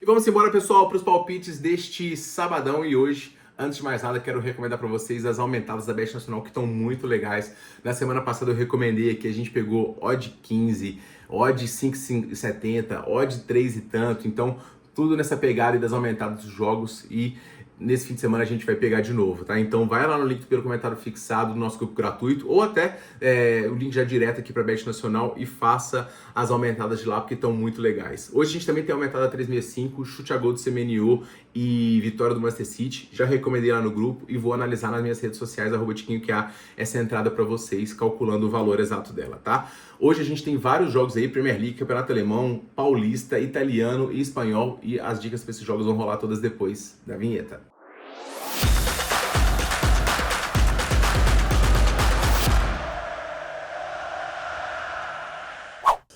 Vamos embora, pessoal, para os palpites deste sabadão. E hoje, antes de mais nada, quero recomendar para vocês as aumentadas da Bet Nacional, que estão muito legais. Na semana passada eu recomendei aqui, a gente pegou odd 15, odd 5,70, odd 3 e tanto. Então, tudo nessa pegada e das aumentadas dos jogos. E nesse fim de semana a gente vai pegar de novo, tá? Então vai lá no link pelo comentário fixado do nosso grupo gratuito, ou até o link já direto aqui para a Bet Nacional, e faça as aumentadas de lá, porque estão muito legais. Hoje a gente também tem aumentada 365, chute a gol do CMNO e vitória do Manchester City. Já recomendei lá no grupo e vou analisar nas minhas redes sociais, @tiquinho, que há essa entrada para vocês, calculando o valor exato dela, tá? Hoje a gente tem vários jogos aí, Premier League, Campeonato Alemão, Paulista, Italiano e Espanhol, e as dicas para esses jogos vão rolar todas depois da vinheta.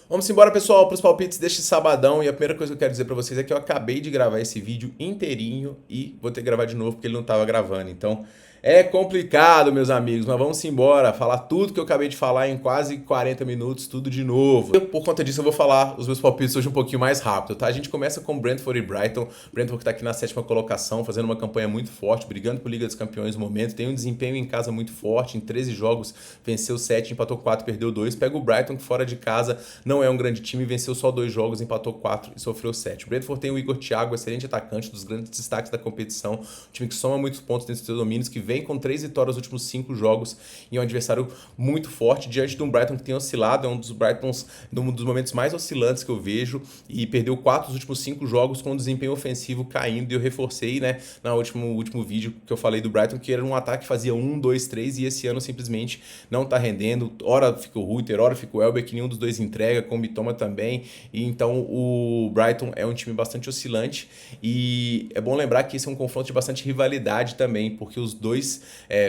Vamos embora, pessoal, para os palpites deste sabadão. E a primeira coisa que eu quero dizer para vocês é que eu acabei de gravar esse vídeo inteirinho e vou ter que gravar de novo porque ele não estava gravando. Então é complicado, meus amigos, mas vamos embora. Falar tudo que eu acabei de falar em quase 40 minutos, tudo de novo. Por conta disso eu vou falar os meus palpites hoje um pouquinho mais rápido, tá? A gente começa com Brentford e Brighton. Brentford que tá aqui na 7ª colocação, fazendo uma campanha muito forte, brigando por Liga dos Campeões no momento. Tem um desempenho em casa muito forte, em 13 jogos venceu 7, empatou 4, perdeu 2. Pega o Brighton, que fora de casa não é um grande time, venceu só 2 jogos, empatou 4 e sofreu 7. O Brentford tem o Igor Thiago, excelente atacante, dos grandes destaques da competição, um time que soma muitos pontos dentro dos seus domínios, que vem com 3 vitórias nos últimos 5 jogos e é um adversário muito forte diante de um Brighton que tem oscilado, é um dos Brightons, um dos momentos mais oscilantes que eu vejo, e perdeu 4 dos últimos 5 jogos com o desempenho ofensivo caindo. E eu reforcei, né, no último vídeo que eu falei do Brighton, que era um ataque que fazia 1, 2, 3 e esse ano simplesmente não tá rendendo. Ora fica o Ruiter, ora fica o Welbeck, nenhum dos dois entrega, com o Mitoma também. E então o Brighton é um time bastante oscilante, e é bom lembrar que esse é um confronto de bastante rivalidade também, porque os dois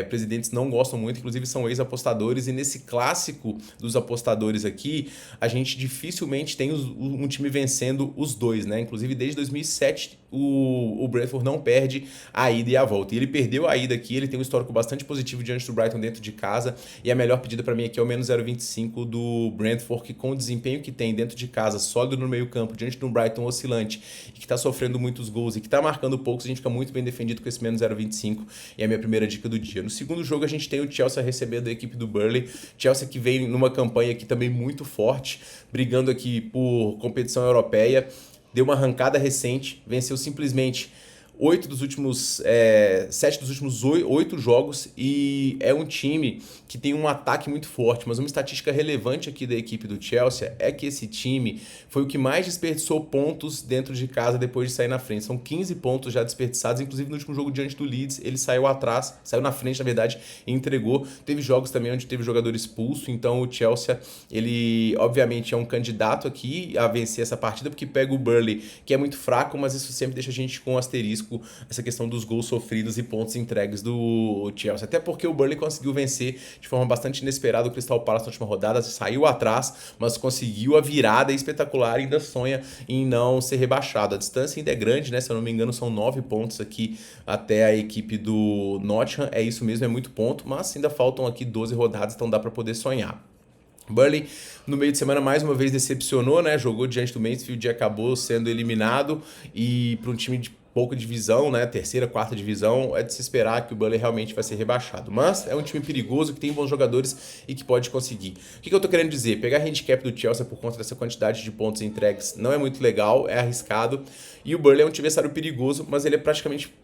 presidentes não gostam muito, inclusive são ex-apostadores, e nesse clássico dos apostadores aqui, a gente dificilmente tem um time vencendo os dois, né? Inclusive desde 2007 o Brentford não perde a ida e a volta, e ele perdeu a ida aqui. Ele tem um histórico bastante positivo diante do Brighton dentro de casa, e a melhor pedida para mim aqui é o menos 0,25 do Brentford, que com o desempenho que tem dentro de casa, sólido no meio campo, diante de um Brighton oscilante e que está sofrendo muitos gols e que está marcando poucos, a gente fica muito bem defendido com esse menos 0,25, e é a minha primeira dica do dia. No segundo jogo a gente tem o Chelsea recebendo a equipe do Burnley. Chelsea que vem numa campanha aqui também muito forte, brigando aqui por competição europeia, deu uma arrancada recente, venceu simplesmente 7 dos últimos 8 jogos, e é um time que tem um ataque muito forte. Mas uma estatística relevante aqui da equipe do Chelsea é que esse time foi o que mais desperdiçou pontos dentro de casa depois de sair na frente. São 15 pontos já desperdiçados, inclusive no último jogo diante do Leeds ele saiu na frente na verdade, e entregou. Teve jogos também onde teve jogador expulso, então o Chelsea, ele obviamente é um candidato aqui a vencer essa partida, porque pega o Burnley, que é muito fraco, mas isso sempre deixa a gente com um asterisco, essa questão dos gols sofridos e pontos entregues do Chelsea. Até porque o Burnley conseguiu vencer de forma bastante inesperada o Crystal Palace na última rodada, saiu atrás, mas conseguiu a virada espetacular e ainda sonha em não ser rebaixado. A distância ainda é grande, né? Se eu não me engano, são 9 pontos aqui até a equipe do Nottingham. É isso mesmo, é muito ponto, mas ainda faltam aqui 12 rodadas, então dá para poder sonhar. Burnley, no meio de semana, mais uma vez decepcionou, né? Jogou diante do Mansfield e acabou sendo eliminado, e para um time de pouca divisão, né, 3ª, 4ª divisão, é de se esperar que o Burnley realmente vai ser rebaixado. Mas é um time perigoso, que tem bons jogadores e que pode conseguir. O que eu tô querendo dizer? Pegar handicap do Chelsea por conta dessa quantidade de pontos entregues não é muito legal, é arriscado, e o Burnley é um adversário perigoso, mas ele é praticamente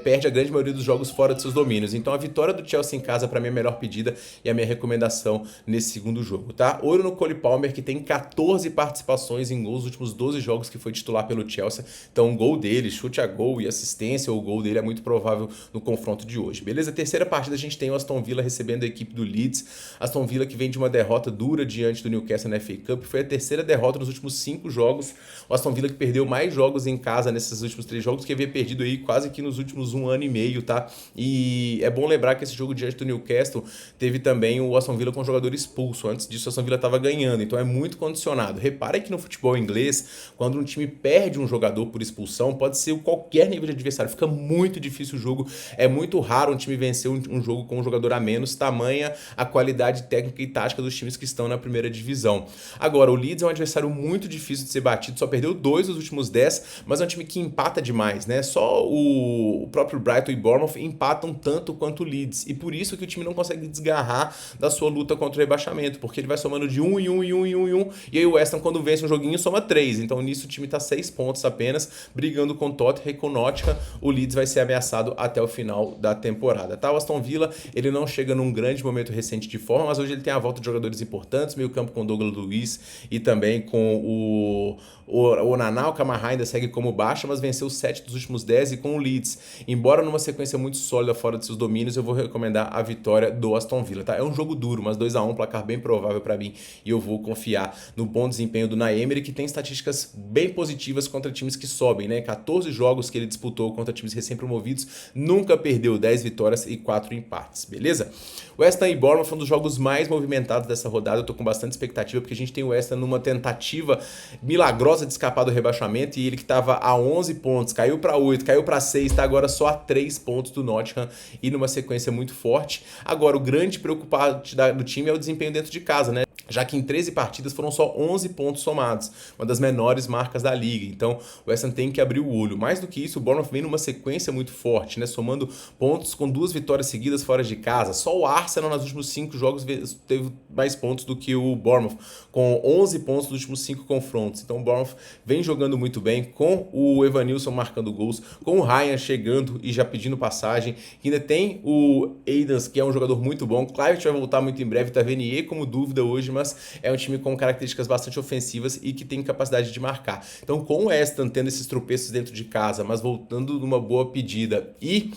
perde a grande maioria dos jogos fora de seus domínios. Então a vitória do Chelsea em casa para mim é a melhor pedida e a minha recomendação nesse segundo jogo, tá? Ouro no Cole Palmer, que tem 14 participações em gols nos últimos 12 jogos que foi titular pelo Chelsea. Então o gol dele, chute a gol e assistência, o gol dele é muito provável no confronto de hoje, beleza? Terceira partida a gente tem o Aston Villa recebendo a equipe do Leeds. Aston Villa que vem de uma derrota dura diante do Newcastle na FA Cup, foi a 3ª derrota nos últimos 5 jogos. O Aston Villa que perdeu mais jogos em casa nesses últimos 3 jogos, que havia perdido aí quase que nos últimos 1 ano e meio, tá? E é bom lembrar que esse jogo diante do Newcastle teve também o Aston Villa com o jogador expulso. Antes disso, o Aston Villa estava ganhando, então é muito condicionado. Repare que no futebol inglês, quando um time perde um jogador por expulsão, pode ser qualquer nível de adversário, fica muito difícil o jogo, é muito raro um time vencer um jogo com um jogador a menos, tamanha a qualidade técnica e tática dos times que estão na primeira divisão. Agora, o Leeds é um adversário muito difícil de ser batido, só perdeu 2 dos últimos 10, mas é um time que empata demais, né? Só o próprio Brighton e Bournemouth empatam tanto quanto o Leeds, e por isso que o time não consegue desgarrar da sua luta contra o rebaixamento, porque ele vai somando de 1 em 1 em 1 em 1 em 1, e aí o West Ham, quando vence um joguinho, soma 3, então nisso o time tá 6 pontos apenas, brigando com o Tottenham e com o Nottingham. O Leeds vai ser ameaçado até o final da temporada, tá? O Aston Villa, ele não chega num grande momento recente de forma, mas hoje ele tem a volta de jogadores importantes, meio campo com Douglas Luiz e também com o Naná. O Camarra ainda segue como baixa, mas venceu 7 dos últimos 10 e com o Leeds. Embora numa sequência muito sólida fora de seus domínios, eu vou recomendar a vitória do Aston Villa, tá? É um jogo duro, mas 2-1, placar bem provável para mim, e eu vou confiar no bom desempenho do Unai Emery, que tem estatísticas bem positivas contra times que sobem, né? 14 jogos que ele disputou contra times recém-promovidos, nunca perdeu, 10 vitórias e 4 empates, beleza? O West Ham e Bournemouth foi um dos jogos mais movimentados dessa rodada, eu tô com bastante expectativa, porque a gente tem o West Ham numa tentativa milagrosa de escapar do rebaixamento, e ele que estava a 11 pontos, caiu para 8, caiu para 6, está agora só a 3 pontos do Nottingham e numa sequência muito forte. Agora, o grande preocupado do time é o desempenho dentro de casa, né? Já que em 13 partidas foram só 11 pontos somados, uma das menores marcas da liga. Então, o West Ham tem que abrir o olho. Mais do que isso, o Bournemouth vem numa sequência muito forte, né? Somando pontos com 2 vitórias seguidas fora de casa. Só o Arsenal, nos últimos 5 jogos, teve mais pontos do que o Bournemouth, com 11 pontos nos últimos 5 confrontos. Então, o Bournemouth vem jogando muito bem, com o Evanilson marcando gols, com o Ryan chegando e já pedindo passagem. Ainda tem o Aidans, que é um jogador muito bom. Clive vai voltar muito em breve, Tavernier como dúvida hoje, mas é um time com características bastante ofensivas e que tem capacidade de marcar. Então, com o West Ham tendo esses tropeços dentro de casa, mas voltando numa boa pedida, e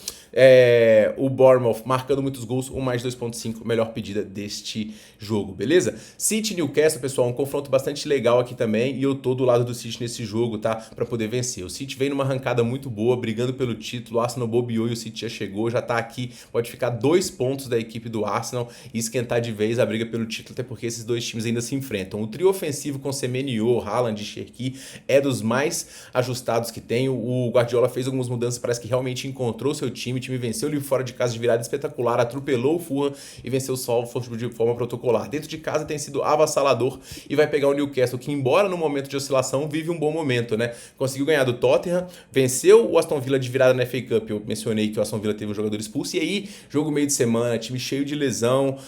o Bournemouth marcando muitos gols, um mais 2.5, melhor pedida deste jogo, beleza? City e Newcastle, pessoal, um confronto bastante legal aqui também, e eu tô do lado do City nesse jogo, tá? Pra poder vencer. O City vem numa arrancada muito boa, brigando pelo título, o Arsenal bobeou e o City já chegou, já tá aqui, pode ficar 2 pontos da equipe do Arsenal e esquentar de vez a briga pelo título, até porque esses dois times ainda se enfrentam. O trio ofensivo com Semenyo, Haaland e Cherki é dos mais ajustados que tem. O Guardiola fez algumas mudanças, parece que realmente encontrou seu time. O time venceu ele fora de casa de virada espetacular, atropelou o Fulham e venceu o Salford de forma protocolar. Dentro de casa tem sido avassalador e vai pegar o Newcastle, que embora no momento de oscilação vive um bom momento, né? Conseguiu ganhar do Tottenham, venceu o Aston Villa de virada na FA Cup. Eu mencionei que o Aston Villa teve um jogador expulso, e aí jogo meio de semana, time cheio de lesão,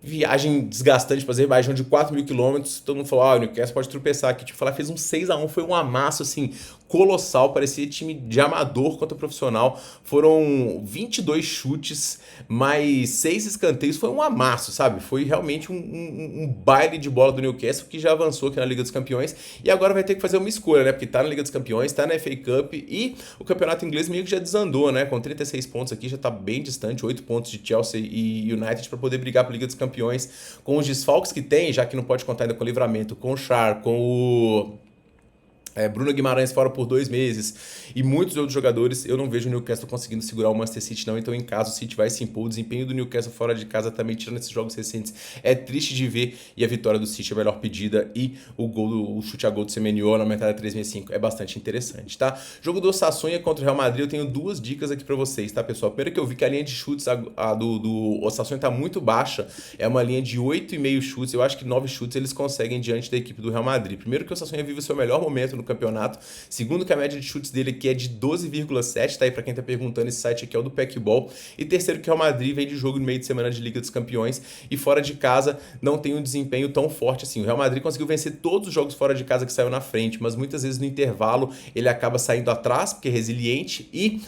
viagem desgastante, fazer viagem de 4.000 quilômetros, todo mundo falou, o Newcastle pode tropeçar aqui. Tipo, falar, fez um 6-1, foi um amasso, assim, colossal, parecia time de amador contra profissional. Foram 22 chutes, mais 6 escanteios, foi um amasso, sabe? Foi realmente um baile de bola do Newcastle, que já avançou aqui na Liga dos Campeões, e agora vai ter que fazer uma escolha, né? Porque tá na Liga dos Campeões, tá na FA Cup, e o campeonato inglês meio que já desandou, né? Com 36 pontos aqui, já tá bem distante, 8 pontos de Chelsea e United para poder brigar pra Liga dos Campeões, com os desfalques que tem, já que não pode contar ainda com o Livramento, com o Char, com o Bruno Guimarães fora por 2 meses e muitos outros jogadores. Eu não vejo o Newcastle conseguindo segurar o Manchester City, não. Então, em caso, o City vai se impor. O desempenho do Newcastle fora de casa também, tirando esses jogos recentes, é triste de ver, e a vitória do City é a melhor pedida, e o chute a gol do Semenyo na metade da 3.65 é bastante interessante, tá? Jogo do Osasuna contra o Real Madrid, eu tenho 2 dicas aqui pra vocês, tá, pessoal? Primeiro, que eu vi que a linha de chutes do Osasuna tá muito baixa, é uma linha de 8,5 chutes, eu acho que 9 chutes eles conseguem diante da equipe do Real Madrid. Primeiro, que o Osasuna vive o seu melhor momento no campeonato. Segundo, que a média de chutes dele aqui é de 12,7, tá aí pra quem tá perguntando, esse site aqui é o do Packball. E terceiro, que o Real Madrid vem de jogo no meio de semana de Liga dos Campeões e fora de casa não tem um desempenho tão forte assim. O Real Madrid conseguiu vencer todos os jogos fora de casa que saiu na frente, mas muitas vezes no intervalo ele acaba saindo atrás, porque é resiliente, e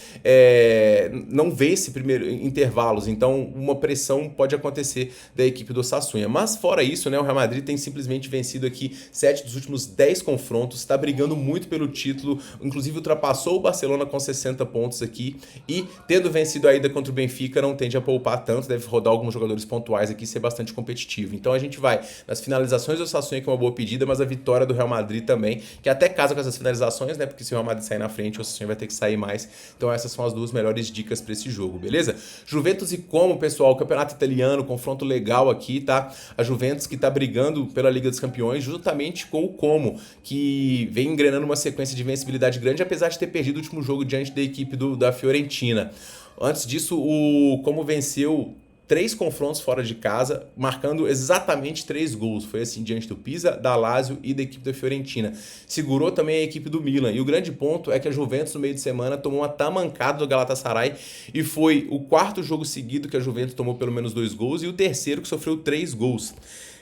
não vence primeiro intervalos, então uma pressão pode acontecer da equipe do Osasuna. Mas fora isso, né, o Real Madrid tem simplesmente vencido aqui 7 dos últimos 10 confrontos, tá brigando brigando muito pelo título, inclusive ultrapassou o Barcelona com 60 pontos aqui e tendo vencido a ida contra o Benfica não tende a poupar tanto, deve rodar alguns jogadores pontuais aqui e ser bastante competitivo. Então a gente vai nas finalizações do Sassuolo, que é uma boa pedida, mas a vitória do Real Madrid também, que até casa com essas finalizações, né? Porque se o Real Madrid sair na frente, o Sassuolo vai ter que sair mais. Então essas são as duas melhores dicas para esse jogo, beleza? Juventus e Como, pessoal, campeonato italiano, confronto legal aqui, tá? A Juventus que tá brigando pela Liga dos Campeões justamente com o Como, que vem engrenando uma sequência de vencibilidade grande, apesar de ter perdido o último jogo diante da equipe da Fiorentina. Antes disso, o Como venceu 3 confrontos fora de casa, marcando exatamente 3 gols. Foi assim diante do Pisa, da Lazio e da equipe da Fiorentina. Segurou também a equipe do Milan. E o grande ponto é que a Juventus, no meio de semana, tomou uma tamancada do Galatasaray e foi o 4º jogo seguido que a Juventus tomou pelo menos 2 gols e o terceiro que sofreu 3 gols.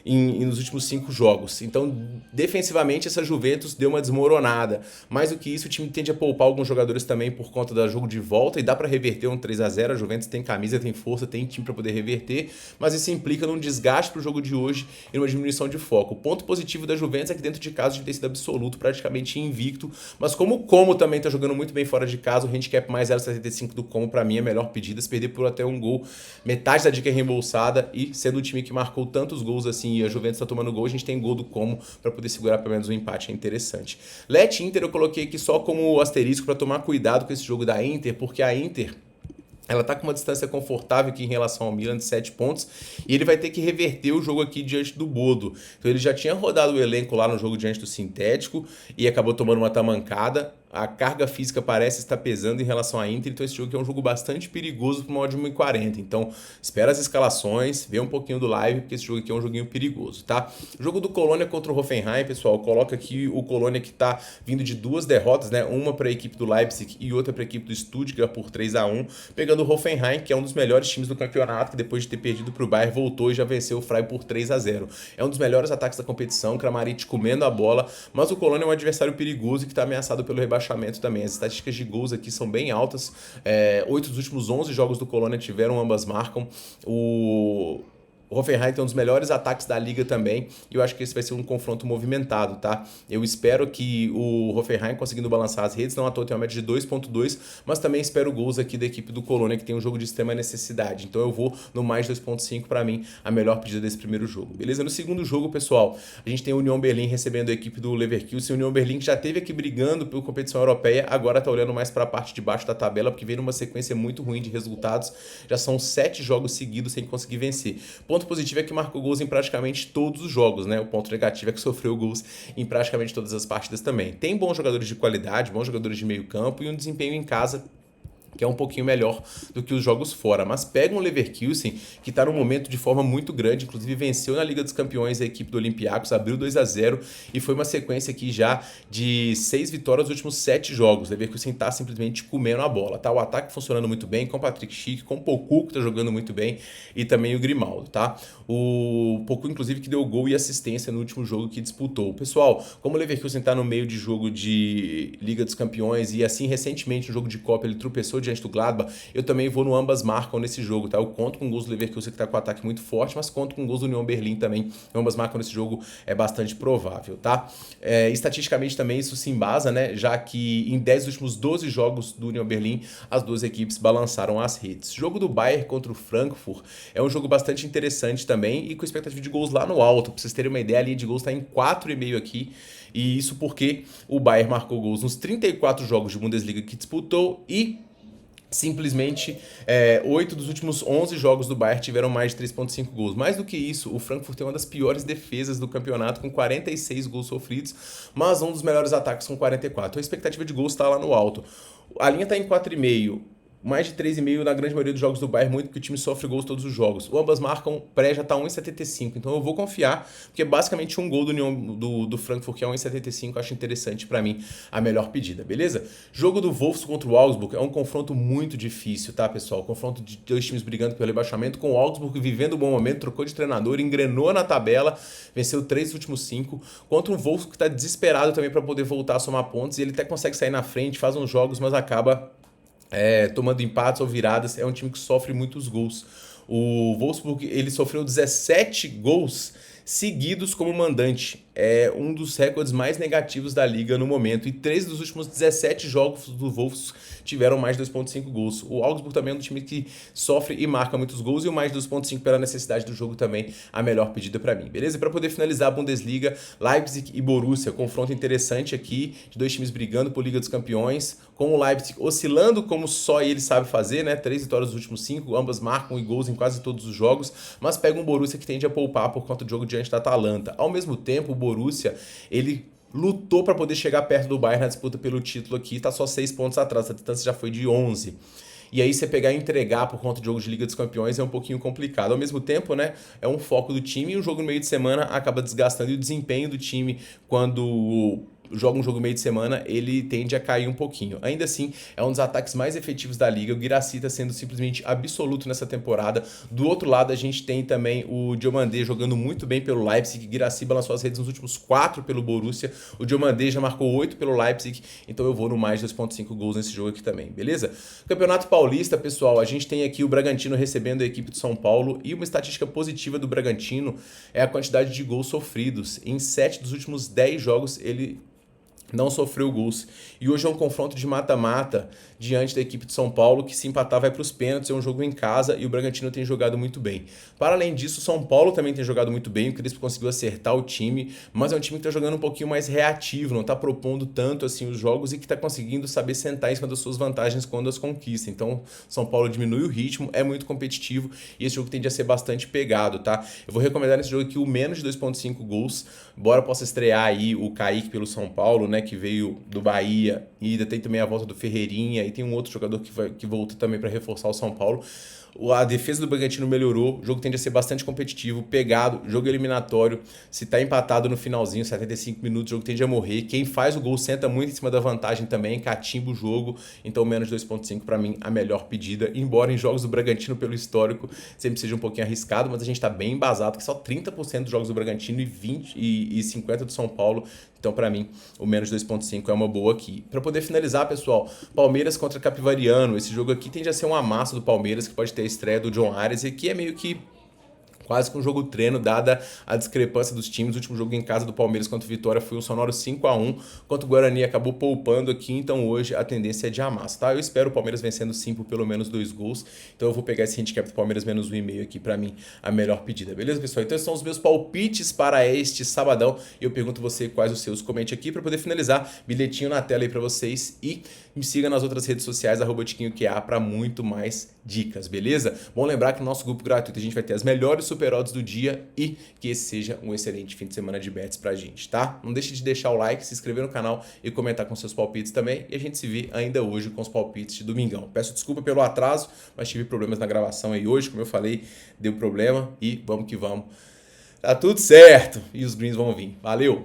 Nos últimos 5 jogos. Então, defensivamente, essa Juventus deu uma desmoronada. Mais do que isso, o time tende a poupar alguns jogadores também por conta do jogo de volta e dá para reverter um 3-0. A Juventus tem camisa, tem força, tem time para poder reverter, mas isso implica num desgaste para o jogo de hoje e numa diminuição de foco. O ponto positivo da Juventus é que dentro de casa tem sido absoluto, praticamente invicto, mas como o Como também está jogando muito bem fora de casa, o handicap mais 0,75 do Como para mim é a melhor pedida. Se perder por até um gol, metade da dica é reembolsada e sendo o time que marcou tantos gols assim e a Juventus está tomando gol, a gente tem gol do Como para poder segurar pelo menos um empate, é interessante. Lecce Inter eu coloquei aqui só como asterisco para tomar cuidado com esse jogo da Inter, porque a Inter ela tá com uma distância confortável aqui em relação ao Milan de 7 pontos e ele vai ter que reverter o jogo aqui diante do Bodo. Então ele já tinha rodado o elenco lá no jogo diante do Sintético e acabou tomando uma tamancada. A carga física parece estar pesando em relação à Inter, então esse jogo aqui é um jogo bastante perigoso para uma odd de 1,40. Então, espera as escalações, vê um pouquinho do live, porque esse jogo aqui é um joguinho perigoso, tá? O jogo do Colônia contra o Hoffenheim, pessoal, coloca aqui o Colônia que tá vindo de 2 derrotas, né? Uma para a equipe do Leipzig e outra para a equipe do Stuttgart por 3-1, pegando o Hoffenheim, que é um dos melhores times do campeonato, que depois de ter perdido para o Bayern, voltou e já venceu o Freiburg por 3-0. É um dos melhores ataques da competição, Kramaric comendo a bola, mas o Colônia é um adversário perigoso que está ameaçado pelo rebaixamento também. As estatísticas de gols aqui são bem altas. 8 dos últimos 11 jogos do Colônia tiveram, ambas marcam. O Hoffenheim tem um dos melhores ataques da liga também, e eu acho que esse vai ser um confronto movimentado, tá? Eu espero que o Hoffenheim conseguindo balançar as redes, não à toa tem uma média de 2.2, mas também espero gols aqui da equipe do Colônia, que tem um jogo de extrema necessidade. Então eu vou no mais 2.5, para mim, a melhor pedida desse primeiro jogo, beleza? No segundo jogo, pessoal, a gente tem o Union Berlin recebendo a equipe do Leverkusen. O Union Berlin que já esteve aqui brigando pela competição europeia, agora tá olhando mais para a parte de baixo da tabela, porque vem numa sequência muito ruim de resultados. Já são 7 jogos seguidos sem conseguir vencer. Ponto positivo é que marcou gols em praticamente todos os jogos, né? O ponto negativo é que sofreu gols em praticamente todas as partidas também. Tem bons jogadores de qualidade, bons jogadores de meio campo e um desempenho em casa que é um pouquinho melhor do que os jogos fora. Mas pega um Leverkusen, que está num momento de forma muito grande, inclusive venceu na Liga dos Campeões a equipe do Olympiacos, abriu 2-0 e foi uma sequência aqui já de 6 vitórias nos últimos 7 jogos. O Leverkusen está simplesmente comendo a bola, tá? O ataque funcionando muito bem, com o Patrick Schick, com o Poku, que está jogando muito bem, e também o Grimaldo, tá? O Poku, inclusive, que deu gol e assistência no último jogo que disputou. Pessoal, como o Leverkusen está no meio de jogo de Liga dos Campeões e assim, recentemente, no jogo de Copa, ele tropeçou diante do Gladbach, eu também vou no ambas marcam nesse jogo, tá? Eu conto com gols do Leverkusen que tá com um ataque muito forte, mas conto com gols do Union Berlin também. Ambas marcam nesse jogo, é bastante provável, tá? Estatisticamente também isso se embasa, né? Já que em 10 dos últimos 12 jogos do Union Berlin, as duas equipes balançaram as redes. Jogo do Bayern contra o Frankfurt é um jogo bastante interessante também e com expectativa de gols lá no alto. Pra vocês terem uma ideia, a linha de gols tá em 4,5 aqui. E isso porque o Bayern marcou gols nos 34 jogos de Bundesliga que disputou e simplesmente 8 dos últimos 11 jogos do Bayern tiveram mais de 3.5 gols. Mais do que isso, o Frankfurt tem uma das piores defesas do campeonato com 46 gols sofridos, mas um dos melhores ataques com 44. Então a expectativa de gols está lá no alto. A linha está em 4,5. Mais de 3,5 na grande maioria dos jogos do Bayern, muito porque o time sofre gols todos os jogos. O ambas marcam, pré já tá 1,75, então eu vou confiar, porque é basicamente um gol do Frankfurt, que é 1,75, acho interessante pra mim a melhor pedida, beleza? Jogo do Wolfsburg contra o Augsburg é um confronto muito difícil, tá, pessoal? Confronto de 2 times brigando pelo rebaixamento, com o Augsburg vivendo um bom momento, trocou de treinador, engrenou na tabela, venceu 3 dos últimos 5, contra um Wolfsburg que tá desesperado também pra poder voltar a somar pontos, e ele até consegue sair na frente, faz uns jogos, mas acaba tomando empates ou viradas. É um time que sofre muitos gols. O Wolfsburg, ele sofreu 17 gols seguidos como mandante. é um dos recordes mais negativos da liga no momento, e 13 dos últimos 17 jogos do Wolves tiveram mais de 2.5 gols. O Augsburg também é um time que sofre e marca muitos gols, e o mais de 2.5 pela necessidade do jogo também a melhor pedida para mim, beleza? Para poder finalizar a Bundesliga, Leipzig e Borussia, confronto interessante aqui, de dois times brigando por Liga dos Campeões, com o Leipzig oscilando como só ele sabe fazer, né? 3 vitórias dos últimos 5, ambas marcam e gols em quase todos os jogos, mas pega um Borussia que tende a poupar por conta do jogo diante da Atalanta. Ao mesmo tempo, o Borussia, ele lutou para poder chegar perto do Bayern na disputa pelo título aqui, tá só 6 pontos atrás, a distância já foi de 11. E aí você pegar e entregar por conta de jogo de Liga dos Campeões é um pouquinho complicado. Ao mesmo tempo, né, é um foco do time, e o jogo no meio de semana acaba desgastando, e o desempenho do time quando joga um jogo meio de semana, ele tende a cair um pouquinho. Ainda assim, é um dos ataques mais efetivos da liga. O Guirassy está sendo simplesmente absoluto nessa temporada. Do outro lado, a gente tem também o Diomandé jogando muito bem pelo Leipzig. O Guirassy balançou as redes nos últimos 4 pelo Borussia. O Diomandé já marcou 8 pelo Leipzig, então eu vou no mais 2.5 gols nesse jogo aqui também, beleza? Campeonato Paulista, pessoal, a gente tem aqui o Bragantino recebendo a equipe de São Paulo, e uma estatística positiva do Bragantino é a quantidade de gols sofridos. Em 7 dos últimos 10 jogos, ele não sofreu gols. E hoje é um confronto de mata-mata diante da equipe de São Paulo, que se empatar vai para os pênaltis, é um jogo em casa, e o Bragantino tem jogado muito bem. Para além disso, o São Paulo também tem jogado muito bem, o Crespo conseguiu acertar o time, mas é um time que está jogando um pouquinho mais reativo, não está propondo tanto assim os jogos, e que está conseguindo saber sentar em cima das suas vantagens quando as conquista. Então, São Paulo diminui o ritmo, é muito competitivo, e esse jogo tende a ser bastante pegado, tá? Eu vou recomendar nesse jogo aqui o menos de 2.5 gols, embora possa estrear aí o Kaique pelo São Paulo, né, que veio do Bahia, e ainda tem também a volta do Ferreirinha, e tem um outro jogador que volta também para reforçar o São Paulo. A defesa do Bragantino melhorou, o jogo tende a ser bastante competitivo, pegado, jogo eliminatório. Se tá empatado no finalzinho, 75 minutos, o jogo tende a morrer. Quem faz o gol senta muito em cima da vantagem também, catimba o jogo. Então menos 2.5 para mim a melhor pedida, embora em jogos do Bragantino pelo histórico sempre seja um pouquinho arriscado, mas a gente tá bem embasado, que só 30% dos jogos do Bragantino e 50% do São Paulo. Então, para mim, o menos 2.5 é uma boa aqui. Para poder finalizar, pessoal, Palmeiras contra Capivariano. Esse jogo aqui tende a ser um amasso do Palmeiras, que pode ter a estreia do John Arias, e que é meio que quase que um jogo treino, dada a discrepância dos times. O último jogo em casa do Palmeiras contra o Vitória foi um sonoro 5-1, enquanto o Guarani acabou poupando aqui, então hoje a tendência é de amasso, tá? Eu espero o Palmeiras vencendo sim por pelo menos 2 gols, então eu vou pegar esse handicap do Palmeiras menos 1,5 aqui pra mim, a melhor pedida, beleza, pessoal? Então esses são os meus palpites para este sabadão, e eu pergunto você quais os seus, comente aqui para poder finalizar, bilhetinho na tela aí pra vocês, e me siga nas outras redes sociais, @tiquinhoqa, para muito mais dicas, beleza? Bom lembrar que no nosso grupo gratuito a gente vai ter as melhores super odds do dia, e que esse seja um excelente fim de semana de bets pra gente, tá? Não deixe de deixar o like, se inscrever no canal e comentar com seus palpites também, e a gente se vê ainda hoje com os palpites de domingão. Peço desculpa pelo atraso, mas tive problemas na gravação aí hoje, como eu falei, deu problema, e vamos que vamos. Tá tudo certo, e os greens vão vir. Valeu!